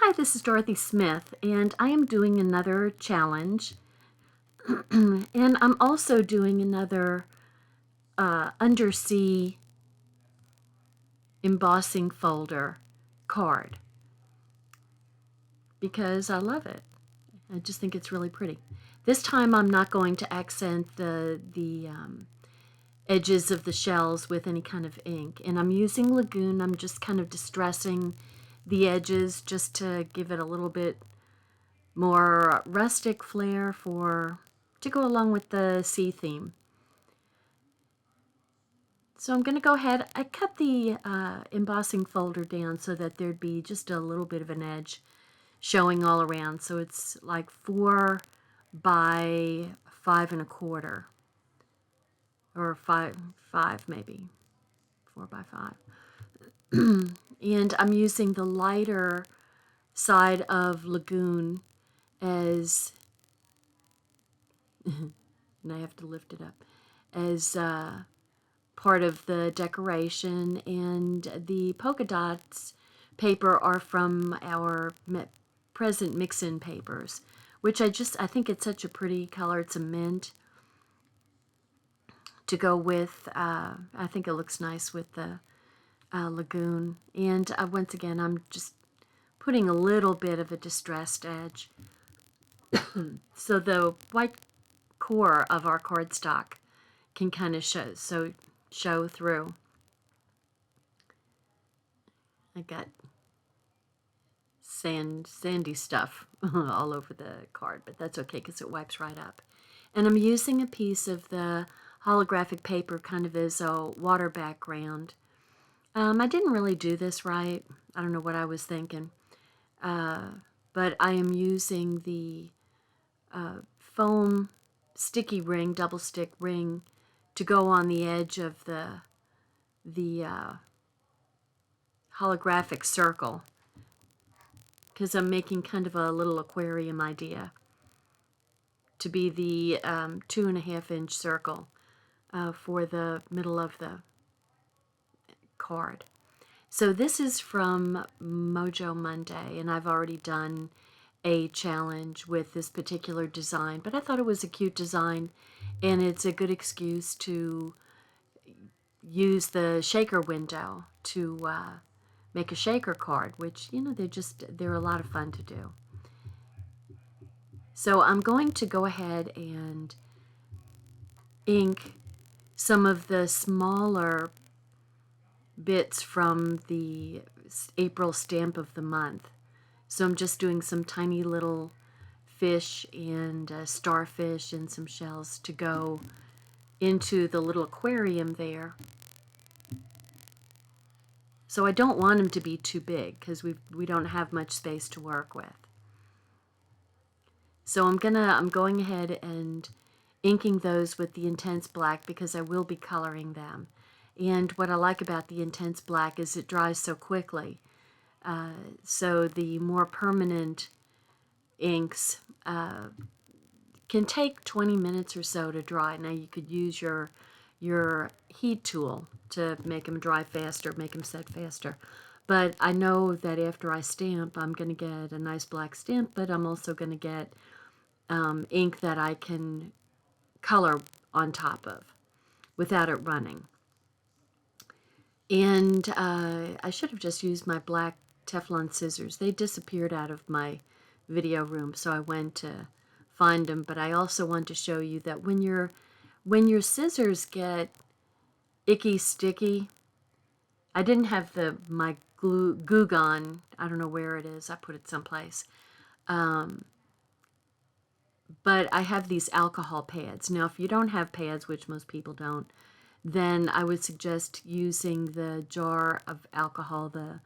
Hi, this is Dorothy Smith, and I am doing another challenge. And I'm also doing another Undersea embossing folder card because I love it. I just think it's really pretty. This time I'm not going to accent the edges of the shells with any kind of ink. And I'm using Lagoon. I'm just kind of distressing the edges just to give it a little bit more rustic flair to go along with the sea theme. So I'm going to go ahead. I cut the embossing folder down so that there'd be just a little bit of an edge showing all around. So it's like 4 by 5 1/4, or five maybe, 4 by 5. And I'm using the lighter side of Lagoon as, and I have to lift it up, as part of the decoration, and the polka dots paper are from our present mix-in papers, which I think it's such a pretty color. It's a mint to go with. I think it looks nice with the Lagoon. And once again, I'm just putting a little bit of a distressed edge so the white core of our cardstock can kind of show through. I got sandy stuff all over the card, but that's okay because it wipes right up. And I'm using a piece of the holographic paper kind of as a water background. I didn't really do this right. I don't know what I was thinking. But I am using the foam sticky ring, double stick ring, to go on the edge of the holographic circle, because I'm making kind of a little aquarium idea to be the 2.5-inch circle for the middle of the card. So this is from Mojo Monday, and I've already done a challenge with this particular design, but I thought it was a cute design, and it's a good excuse to use the shaker window to make a shaker card, which, they're a lot of fun to do. So I'm going to go ahead and ink some of the smaller bits from the April stamp of the month. So I'm just doing some tiny little fish and starfish and some shells to go into the little aquarium there. So I don't want them to be too big because we don't have much space to work with. So I'm going ahead and inking those with the intense black because I will be coloring them. And what I like about the intense black is it dries so quickly. So the more permanent inks can take 20 minutes or so to dry. Now you could use your heat tool to make them dry faster, make them set faster. But I know that after I stamp, I'm going to get a nice black stamp, but I'm also going to get ink that I can color on top of without it running. And I should have just used my black Teflon scissors. They disappeared out of my video room, so I went to find them. But I also want to show you that when your scissors get icky sticky, I didn't have my glue gun. I don't know where it is. I put it someplace. But I have these alcohol pads. Now, if you don't have pads, which most people don't, then I would suggest using the jar of alcohol, the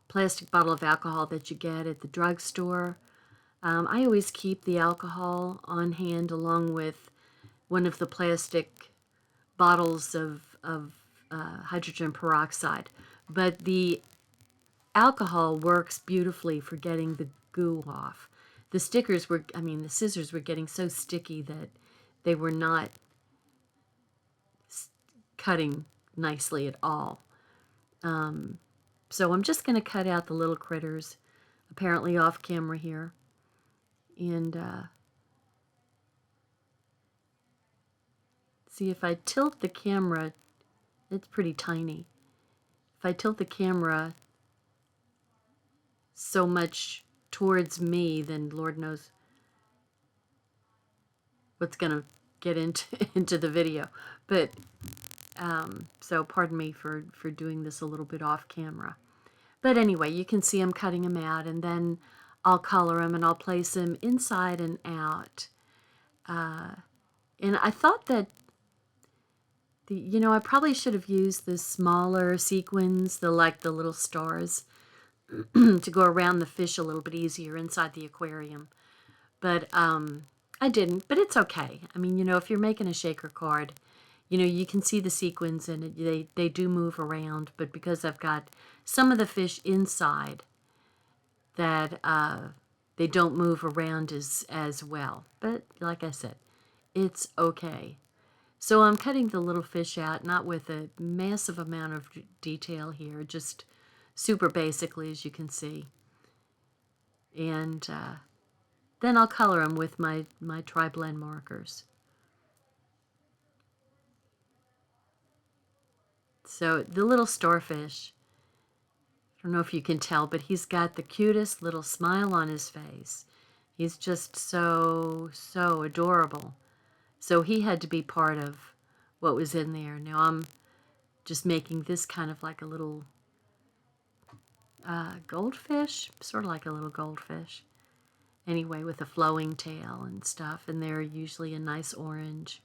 plastic bottle of alcohol that you get at the drugstore. I always keep the alcohol on hand along with one of the plastic bottles of hydrogen peroxide. But the alcohol works beautifully for getting the goo off. The scissors were getting so sticky that they were not cutting nicely at all. So I'm just going to cut out the little critters apparently off camera here. And see, if I tilt the camera, it's pretty tiny. If I tilt the camera so much towards me, then Lord knows what's going to get into the video. But so pardon me for doing this a little bit off camera. But anyway, you can see I'm cutting them out, and then I'll color them and I'll place them inside and out. And I thought that I probably should have used the smaller sequins, the little stars, to go around the fish a little bit easier inside the aquarium. But I didn't, but it's okay. I mean, if you're making a shaker card, you can see the sequins and they do move around, but because I've got some of the fish inside that they don't move around as well. But like I said, it's okay. So I'm cutting the little fish out, not with a massive amount of detail here, just super basically, as you can see. And then I'll color them with my tri-blend markers. So the little starfish, I don't know if you can tell, but he's got the cutest little smile on his face. He's just so adorable. So he had to be part of what was in there. Now I'm just making this kind of like a little goldfish, sort of like a little goldfish. Anyway, with a flowing tail and stuff, and they're usually a nice orange.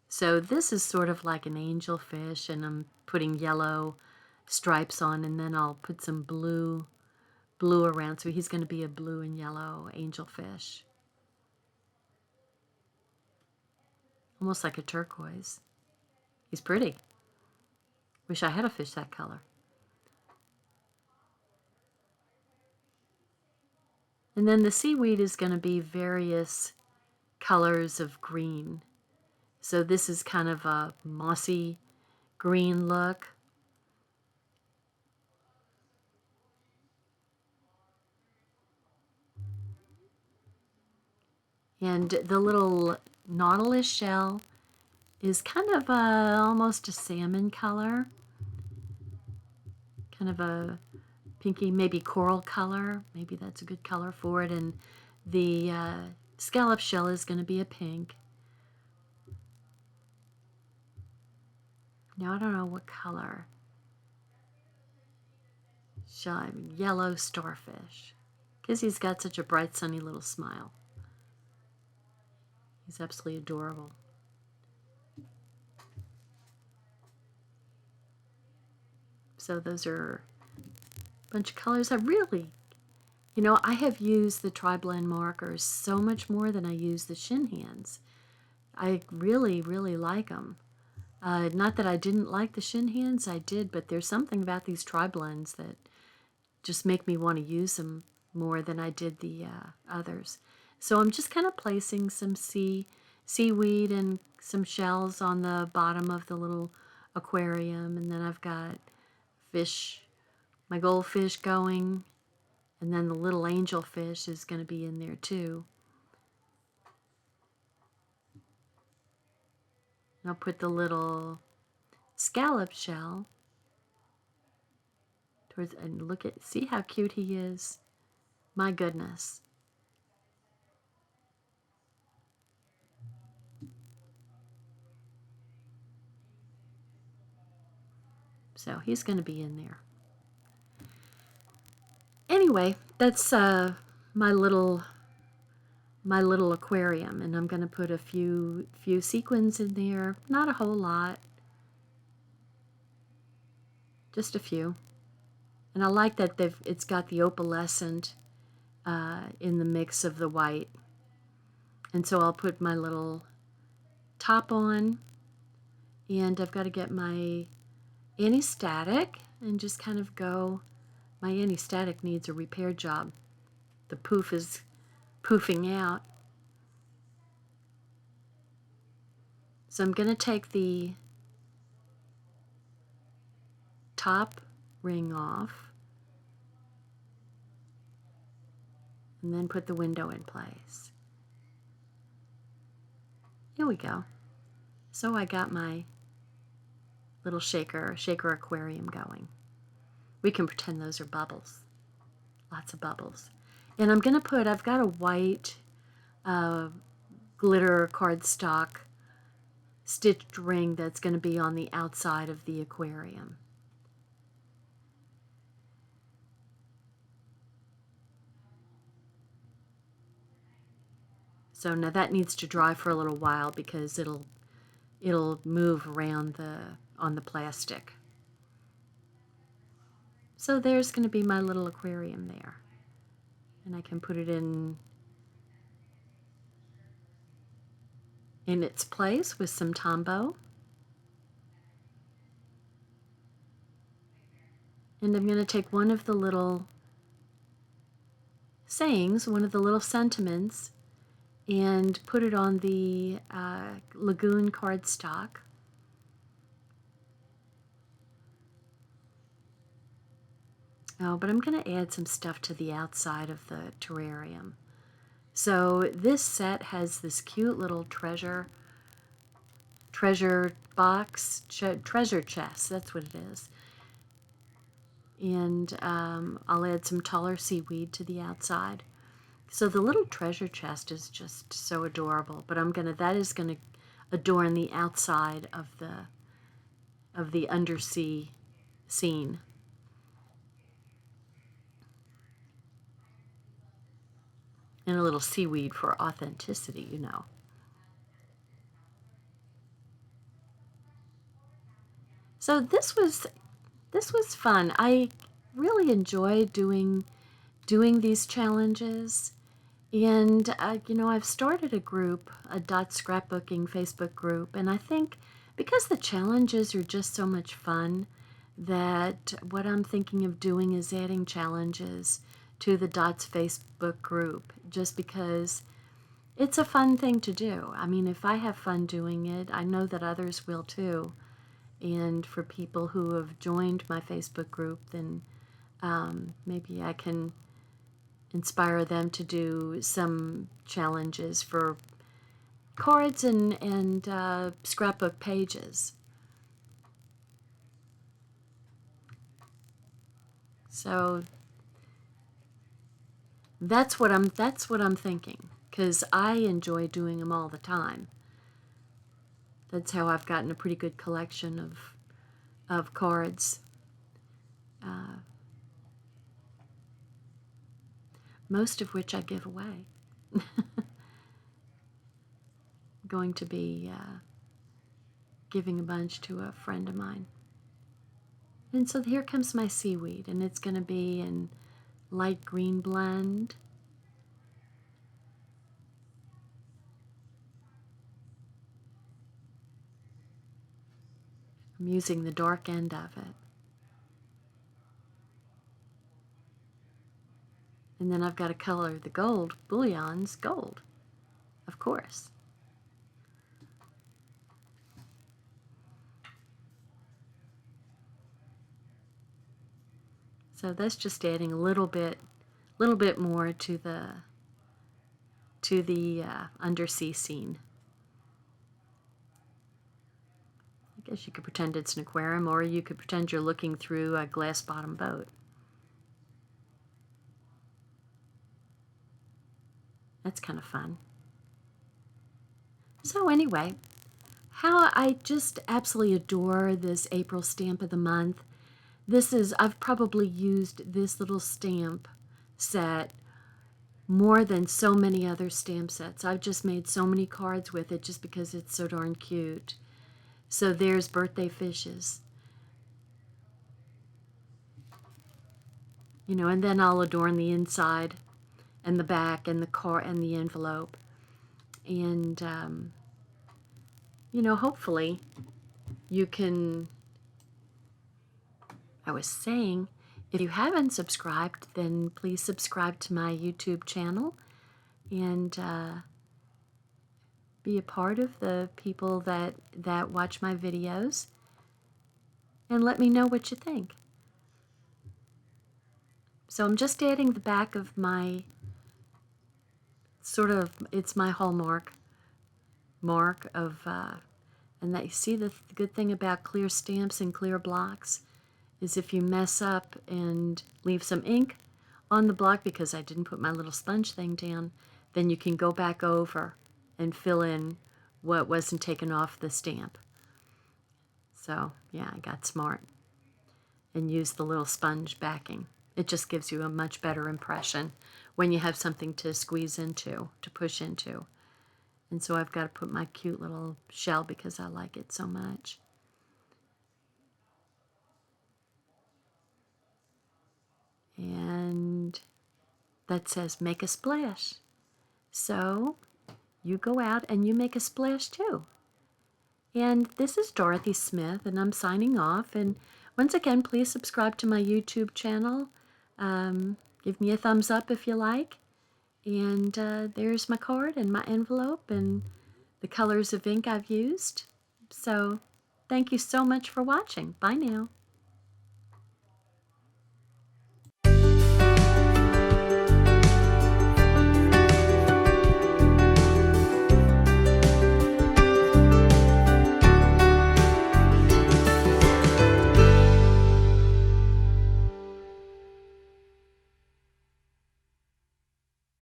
So this is sort of like an angelfish, and I'm putting yellow stripes on, and then I'll put some blue around, so he's going to be a blue and yellow angelfish. Almost like a turquoise. He's pretty. Wish I had a fish that color. And then the seaweed is going to be various colors of green. So this is kind of a mossy green look. And the little nautilus shell is kind of almost a salmon color. Kind of a pinky, maybe coral color. Maybe that's a good color for it. And the scallop shell is going to be a pink. Now I don't know what color. Yellow starfish. Because he's got such a bright, sunny little smile. He's absolutely adorable. So those are a bunch of colors. I really, I have used the tri-blend markers so much more than I use the shin hands. I really, really like them. Not that I didn't like the shin hands, I did, but there's something about these tri-blends that just make me want to use them more than I did the others. So I'm just kind of placing some seaweed and some shells on the bottom of the little aquarium, and then I've got fish, my goldfish going, and then the little angelfish is going to be in there too. And I'll put the little scallop shell towards, and see how cute he is. My goodness. So he's going to be in there. Anyway, that's my little aquarium, and I'm going to put a few sequins in there. Not a whole lot, just a few. And I like that it's got the opalescent in the mix of the white. And so I'll put my little top on, and I've got to get my anti-static and just kind of go. My anti-static needs a repair job. The poof is poofing out. So I'm going to take the top ring off and then put the window in place. Here we go. So I got my little shaker aquarium going. We can pretend those are bubbles. Lots of bubbles. And I'm going to put, I've got a white glitter cardstock stitched ring that's going to be on the outside of the aquarium. So now that needs to dry for a little while because it'll move around on the plastic. So there's going to be my little aquarium there. And I can put it in its place with some Tombow. And I'm going to take one of the little sayings, one of the little sentiments, and put it on the Lagoon cardstock. Oh, but I'm going to add some stuff to the outside of the terrarium. So this set has this cute little treasure box, treasure chest, that's what it is. And I'll add some taller seaweed to the outside. So the little treasure chest is just so adorable, but that is gonna adorn the outside of the undersea scene. And a little seaweed for authenticity, you know. So this was fun. I really enjoy doing these challenges. And, you know, I've started a group, a Scrapbooking Facebook group, and I think because the challenges are just so much fun that what I'm thinking of doing is adding challenges to the Dots Facebook group, just because it's a fun thing to do. I mean, if I have fun doing it, I know that others will too. And for people who have joined my Facebook group, then maybe I can inspire them to do some challenges for cards and scrapbook pages. So that's what I'm thinking, because I enjoy doing them all the time. That's how I've gotten a pretty good collection of cards. Most of which I give away. Going to be giving a bunch to a friend of mine. And so here comes my seaweed, and it's going to be in light green blend. I'm using the dark end of it. And then I've got to color the gold, bullions gold, of course. So that's just adding a little bit more to the undersea scene. I guess you could pretend it's an aquarium, or you could pretend you're looking through a glass-bottom boat. That's kind of fun. So anyway, how I just absolutely adore this April stamp of the month. I've probably used this little stamp set more than so many other stamp sets. I've just made so many cards with it just because it's so darn cute. So there's birthday fishes. You know, and then I'll adorn the inside and the back and the card and the envelope. And, you know, hopefully you can, I was saying, if you haven't subscribed, then please subscribe to my YouTube channel and be a part of the people that watch my videos. and let me know what you think. So I'm just adding the back of my, sort of, it's my hallmark mark of, and that you see the good thing about clear stamps and clear blocks is if you mess up and leave some ink on the block because I didn't put my little sponge thing down, then you can go back over and fill in what wasn't taken off the stamp. So yeah, I got smart and used the little sponge backing. It just gives you a much better impression when you have something to squeeze into, to push into. And so I've got to put my cute little shell because I like it so much. And that says make a splash. So you go out and you make a splash too. And this is Dorothy Smith, and I'm signing off. And once again, please subscribe to my YouTube channel. Give me a thumbs up if you like. And there's my card and my envelope and the colors of ink I've used. So thank you so much for watching. Bye now.